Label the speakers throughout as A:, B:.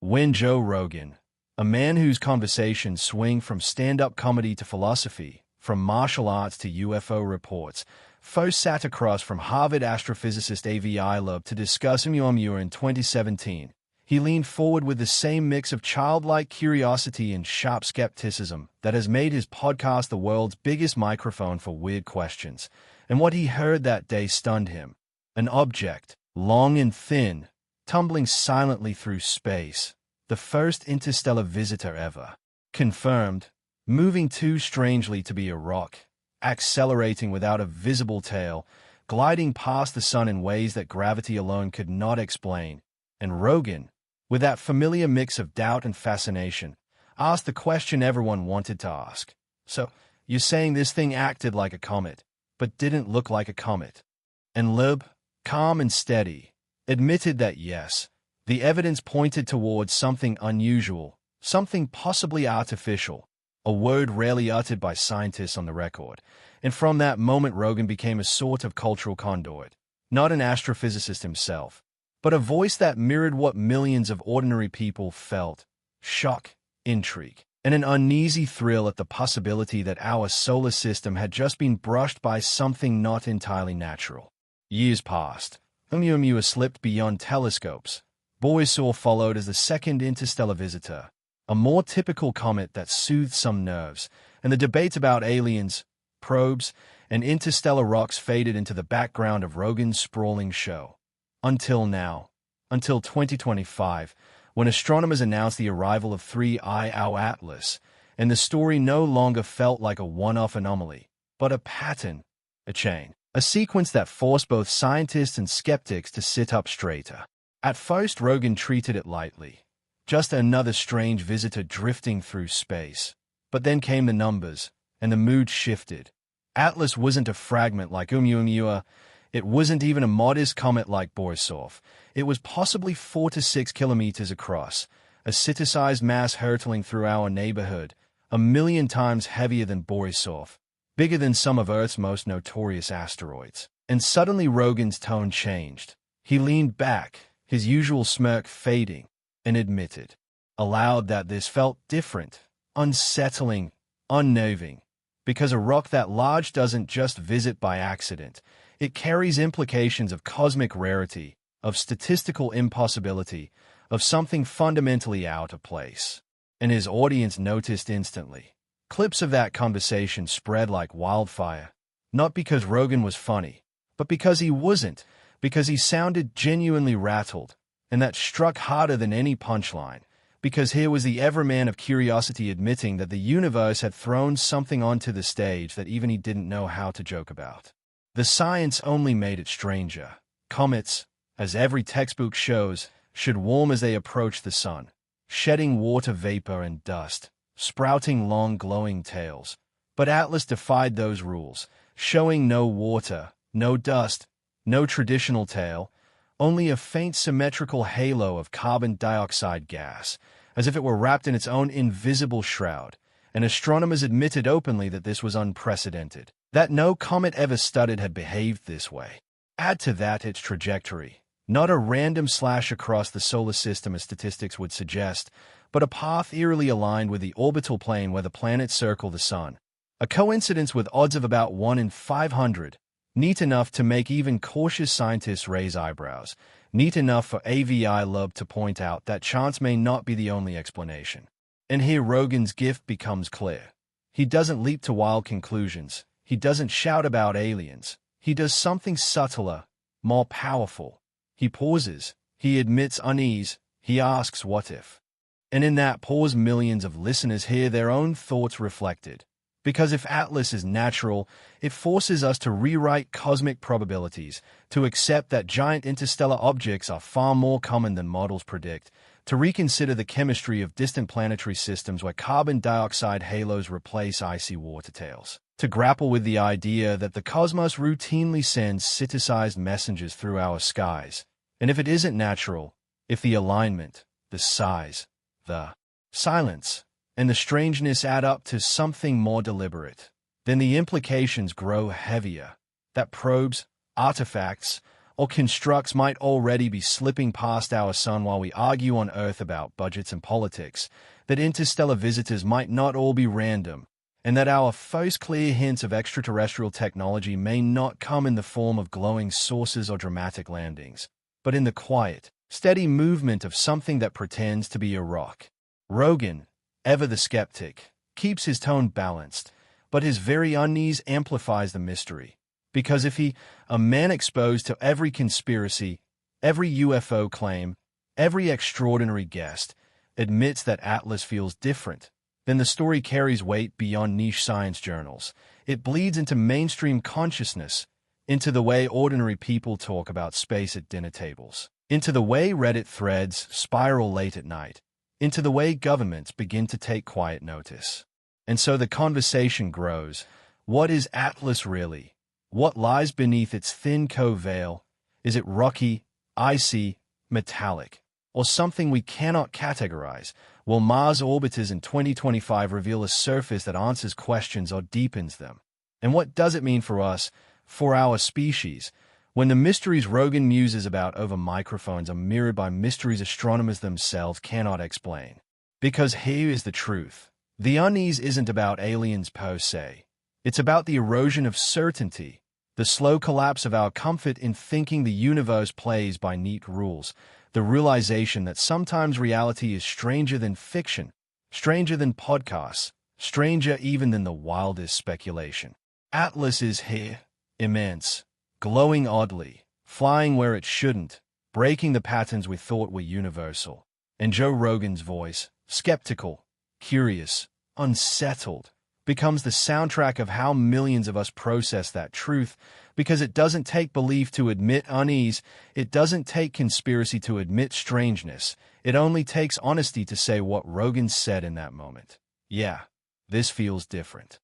A: When Joe Rogan, a man whose conversations swing from stand-up comedy to philosophy, from martial arts to UFO reports, first sat across from Harvard astrophysicist Avi Loeb to discuss Oumuamua in 2017, he leaned forward with the same mix of childlike curiosity and sharp skepticism that has made his podcast the world's biggest microphone for weird questions. And what he heard that day stunned him. An object, long and thin, tumbling silently through space. The first interstellar visitor ever. Confirmed, moving too strangely to be a rock, accelerating without a visible tail, gliding past the sun in ways that gravity alone could not explain. And Rogan, with that familiar mix of doubt and fascination, asked the question everyone wanted to ask. So, you're saying this thing acted like a comet, but didn't look like a comet? And Loeb, calm and steady, admitted that yes, the evidence pointed towards something unusual, something possibly artificial, a word rarely uttered by scientists on the record. And from that moment Rogan became a sort of cultural conduit, not an astrophysicist himself, but a voice that mirrored what millions of ordinary people felt: shock, intrigue, and an uneasy thrill at the possibility that our solar system had just been brushed by something not entirely natural. Years passed. Oumuamua slipped beyond telescopes. Borisov followed as the second interstellar visitor, a more typical comet that soothed some nerves, and the debate about aliens, probes, and interstellar rocks faded into the background of Rogan's sprawling show. Until now, until 2025, when astronomers announced the arrival of 3I our Atlas, and the story no longer felt like a one-off anomaly, but a pattern, a chain, a sequence that forced both scientists and skeptics to sit up straighter. At first, Rogan treated it lightly, just another strange visitor drifting through space. But then came the numbers, and the mood shifted. Atlas wasn't a fragment like Oumuamua. It wasn't even a modest comet like Borisov. It was possibly 4 to 6 kilometers across, a city-sized mass hurtling through our neighborhood, 1,000,000 times heavier than Borisov, bigger than some of Earth's most notorious asteroids. And suddenly Rogan's tone changed. He leaned back, his usual smirk fading, and admitted, aloud, that this felt different, unsettling, unnerving, because a rock that large doesn't just visit by accident. It carries implications of cosmic rarity, of statistical impossibility, of something fundamentally out of place. And his audience noticed instantly. Clips of that conversation spread like wildfire, not because Rogan was funny, but because he wasn't, because he sounded genuinely rattled, and that struck harder than any punchline, because here was the everyman of curiosity admitting that the universe had thrown something onto the stage that even he didn't know how to joke about. The science only made it stranger. Comets, as every textbook shows, should warm as they approach the sun, shedding water vapor and dust, sprouting long glowing tails. But Atlas defied those rules, showing no water, no dust, no traditional tail, only a faint symmetrical halo of carbon dioxide gas, as if it were wrapped in its own invisible shroud. And astronomers admitted openly that this was unprecedented, that no comet ever studied had behaved this way. Add to that its trajectory, not a random slash across the solar system as statistics would suggest, but a path eerily aligned with the orbital plane where the planets circle the sun. A coincidence with odds of about 1 in 500, neat enough to make even cautious scientists raise eyebrows, neat enough for Avi Loeb to point out that chance may not be the only explanation. And here Rogan's gift becomes clear. He doesn't leap to wild conclusions. He doesn't shout about aliens. He does something subtler, more powerful. He pauses. He admits unease. He asks, what if? And in that pause, millions of listeners hear their own thoughts reflected. Because if Atlas is natural, it forces us to rewrite cosmic probabilities, to accept that giant interstellar objects are far more common than models predict, to reconsider the chemistry of distant planetary systems where carbon dioxide halos replace icy water tails, to grapple with the idea that the cosmos routinely sends city-sized messengers through our skies. And if it isn't natural, if the alignment, the size, the silence, and the strangeness add up to something more deliberate, then the implications grow heavier. That probes, artifacts, or constructs might already be slipping past our sun while we argue on Earth about budgets and politics, that interstellar visitors might not all be random, and that our first clear hints of extraterrestrial technology may not come in the form of glowing saucers or dramatic landings, but in the quiet, steady movement of something that pretends to be a rock. Rogan, ever the skeptic, keeps his tone balanced, but his very unease amplifies the mystery. Because if he, a man exposed to every conspiracy, every UFO claim, every extraordinary guest, admits that Atlas feels different, then the story carries weight beyond niche science journals. It bleeds into mainstream consciousness, into the way ordinary people talk about space at dinner tables, into the way Reddit threads spiral late at night, into the way governments begin to take quiet notice. And so the conversation grows. What is Atlas really? What lies beneath its thin veil? Is it rocky, icy, metallic, or something we cannot categorize? Will Mars orbiters in 2025 reveal a surface that answers questions or deepens them? And what does it mean for us, for our species, when the mysteries Rogan muses about over microphones are mirrored by mysteries astronomers themselves cannot explain? Because here is the truth. The unease isn't about aliens per se. It's about the erosion of certainty, the slow collapse of our comfort in thinking the universe plays by neat rules, the realization that sometimes reality is stranger than fiction, stranger than podcasts, stranger even than the wildest speculation. Atlas is here, immense, glowing oddly, flying where it shouldn't, breaking the patterns we thought were universal. And Joe Rogan's voice, skeptical, curious, unsettled, becomes the soundtrack of how millions of us process that truth, because it doesn't take belief to admit unease, it doesn't take conspiracy to admit strangeness, it only takes honesty to say what Rogan said in that moment. Yeah, this feels different.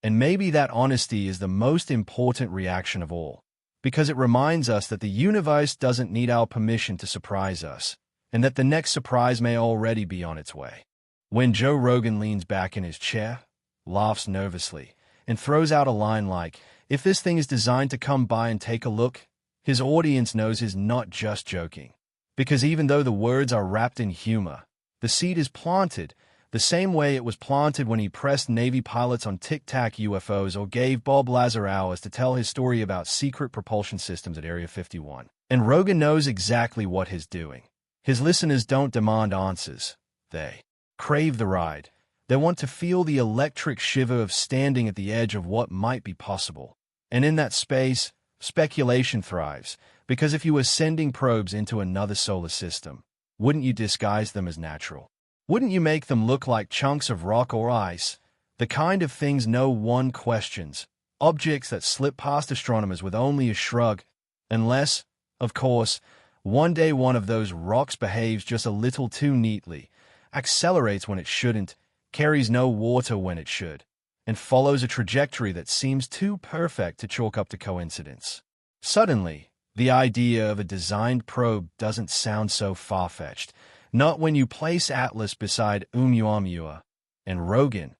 A: And maybe that honesty is the most important reaction of all, because it reminds us that the universe doesn't need our permission to surprise us, and that the next surprise may already be on its way. When Joe Rogan leans back in his chair, laughs nervously, and throws out a line like, "If this thing is designed to come by and take a look," his audience knows he's not just joking. Because even though the words are wrapped in humor, the seed is planted, the same way it was planted when he pressed Navy pilots on Tic-Tac UFOs or gave Bob Lazar hours to tell his story about secret propulsion systems at Area 51. And Rogan knows exactly what he's doing. His listeners don't demand answers. They crave the ride. They want to feel the electric shiver of standing at the edge of what might be possible. And in that space, speculation thrives, because if you were sending probes into another solar system, wouldn't you disguise them as natural? Wouldn't you make them look like chunks of rock or ice? The kind of things no one questions, objects that slip past astronomers with only a shrug, unless, of course, one day one of those rocks behaves just a little too neatly, accelerates when it shouldn't, carries no water when it should, and follows a trajectory that seems too perfect to chalk up to coincidence. Suddenly, the idea of a designed probe doesn't sound so far-fetched, not when you place Atlas beside Oumuamua. And Rogan,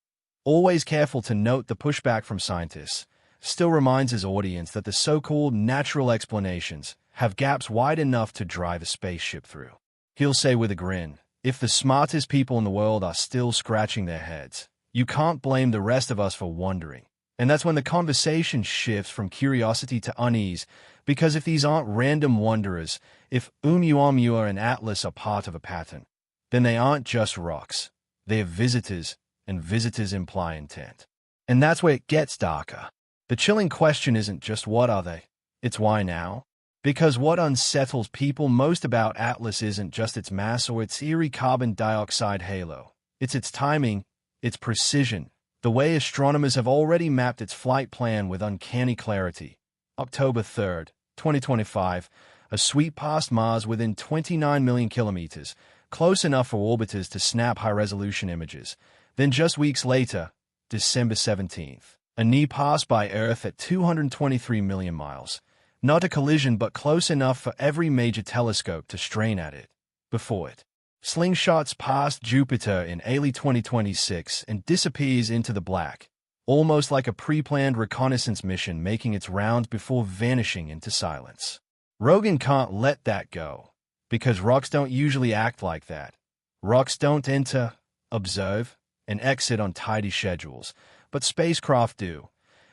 A: always careful to note the pushback from scientists, still reminds his audience that the so-called natural explanations have gaps wide enough to drive a spaceship through. He'll say with a grin, "If the smartest people in the world are still scratching their heads, you can't blame the rest of us for wondering." And that's when the conversation shifts from curiosity to unease, because if these aren't random wanderers, if Oumuamua and Atlas are part of a pattern, then they aren't just rocks. They're visitors, and visitors imply intent. And that's where it gets darker. The chilling question isn't just what are they, it's why now? Because what unsettles people most about Atlas isn't just its mass or its eerie carbon dioxide halo. It's its timing, its precision, the way astronomers have already mapped its flight plan with uncanny clarity. October 3rd, 2025, a sweep past Mars within 29 million kilometers, close enough for orbiters to snap high-resolution images. Then just weeks later, December 17th, a knee passed by Earth at 223 million miles. Not a collision, but close enough for every major telescope to strain at it. Before it slingshots past Jupiter in early 2026 and disappears into the black, almost like a pre-planned reconnaissance mission making its rounds before vanishing into silence. Rogan can't let that go, because rocks don't usually act like that. Rocks don't enter, observe, and exit on tidy schedules, but spacecraft do.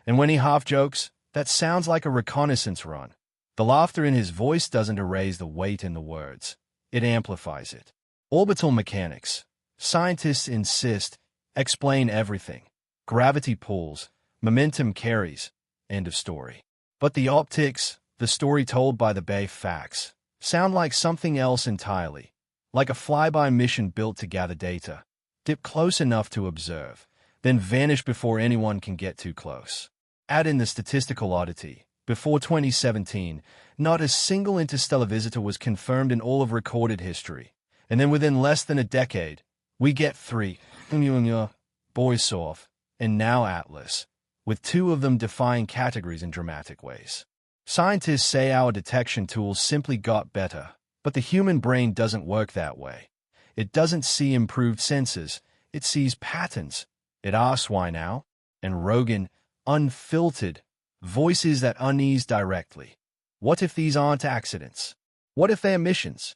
A: And when he half-jokes, that sounds like a reconnaissance run. The laughter in his voice doesn't erase the weight in the words. It amplifies it. Orbital mechanics. Scientists insist, explain everything. Gravity pulls, momentum carries, end of story. But the optics, the story told by the Bay facts, sound like something else entirely. Like a flyby mission built to gather data, dip close enough to observe, then vanish before anyone can get too close. Add in the statistical oddity. Before 2017, not a single interstellar visitor was confirmed in all of recorded history. And then within less than a decade, we get 3, Borisov, and now Atlas, with 2 of them defying categories in dramatic ways. Scientists say our detection tools simply got better, but the human brain doesn't work that way. It doesn't see improved senses, it sees patterns. It asks why now, and Rogan, unfiltered, voices that unease directly. What if these aren't accidents? What if they're missions?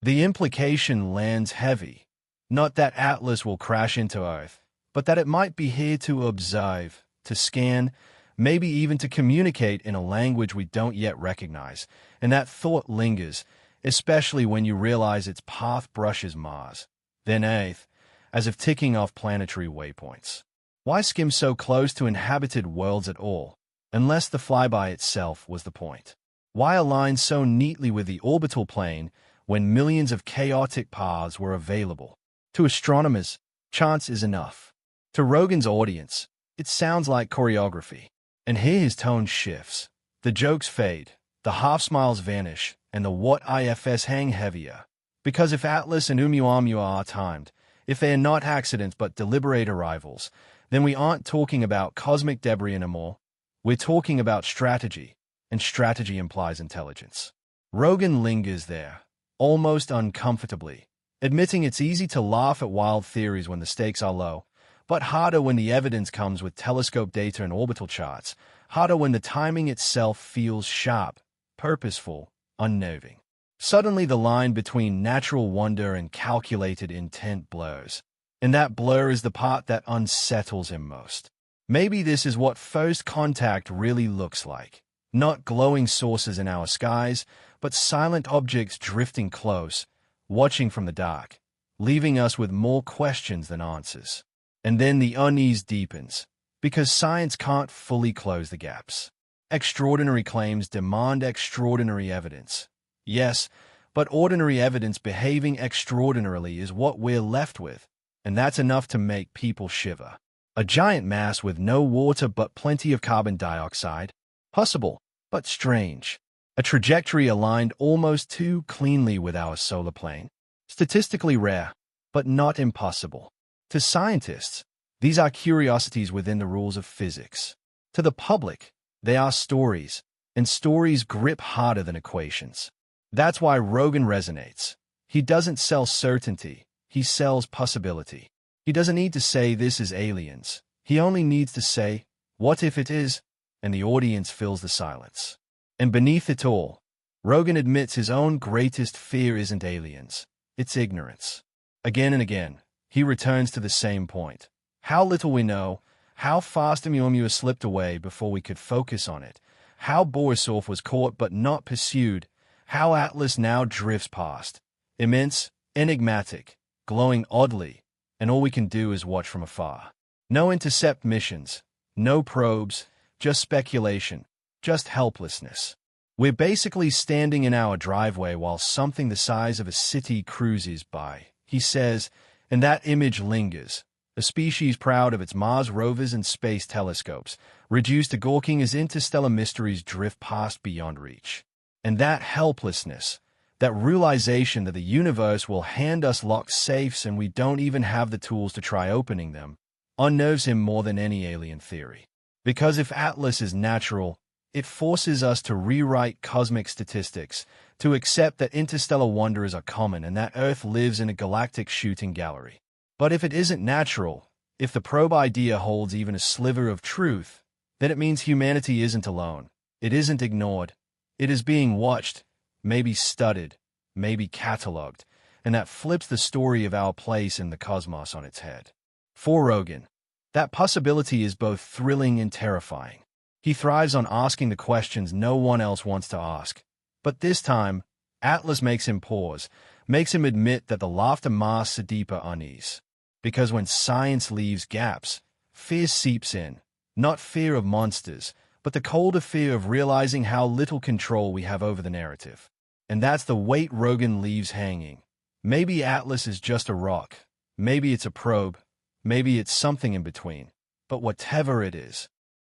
A: The implication lands heavy. Not that Atlas will crash into Earth, but that it might be here to observe, to scan, maybe even to communicate in a language we don't yet recognize. And that thought lingers, especially when you realize its path brushes Mars, then Earth, as if ticking off planetary waypoints. Why skim so close to inhabited worlds at all, unless the flyby itself was the point? Why align so neatly with the orbital plane when millions of chaotic paths were available? To astronomers, chance is enough. To Rogan's audience, it sounds like choreography. And here his tone shifts. The jokes fade, the half-smiles vanish, and the what ifs hang heavier. Because if Atlas and Oumuamua are timed, if they are not accidents but deliberate arrivals, then we aren't talking about cosmic debris anymore. We're talking about strategy, and strategy implies intelligence. Rogan lingers there, almost uncomfortably, admitting it's easy to laugh at wild theories when the stakes are low, but harder when the evidence comes with telescope data and orbital charts, harder when the timing itself feels sharp, purposeful, unnerving. Suddenly the line between natural wonder and calculated intent blurs, and that blur is the part that unsettles him most. Maybe this is what first contact really looks like. Not glowing sources in our skies, but silent objects drifting close, watching from the dark, leaving us with more questions than answers. And then the unease deepens, because science can't fully close the gaps. Extraordinary claims demand extraordinary evidence. Yes, but ordinary evidence behaving extraordinarily is what we're left with, and that's enough to make people shiver. A giant mass with no water but plenty of carbon dioxide. Possible, but strange. A trajectory aligned almost too cleanly with our solar plane. Statistically rare, but not impossible. To scientists, these are curiosities within the rules of physics. To the public, they are stories, and stories grip harder than equations. That's why Rogan resonates. He doesn't sell certainty, he sells possibility. He doesn't need to say this is aliens. He only needs to say, what if it is? And the audience fills the silence. And beneath it all, Rogan admits his own greatest fear isn't aliens, it's ignorance. Again and again, he returns to the same point. How little we know, how fast Oumuamua slipped away before we could focus on it, how Borisov was caught but not pursued, how Atlas now drifts past. Immense, enigmatic, glowing oddly, and all we can do is watch from afar. No intercept missions, no probes, just speculation, just helplessness. We're basically standing in our driveway while something the size of a city cruises by, he says, and that image lingers. A species proud of its Mars rovers and space telescopes, reduced to gawking as interstellar mysteries drift past beyond reach. And that helplessness, that realization that the universe will hand us locked safes and we don't even have the tools to try opening them, unnerves him more than any alien theory. Because if Atlas is natural, it forces us to rewrite cosmic statistics, to accept that interstellar wonders are common and that Earth lives in a galactic shooting gallery. But if it isn't natural, if the probe idea holds even a sliver of truth, then it means humanity isn't alone, it isn't ignored, It is being watched, maybe studied, maybe catalogued, and that flips the story of our place in the cosmos on its head. For Rogan, that possibility is both thrilling and terrifying. He thrives on asking the questions no one else wants to ask. But this time, Atlas makes him pause, makes him admit that the laughter masks a deeper unease. Because when science leaves gaps, fear seeps in. Not fear of monsters, but the colder fear of realizing how little control we have over the narrative. And that's the weight Rogan leaves hanging. Maybe Atlas is just a rock. Maybe it's a probe. Maybe it's something in between. But whatever it is,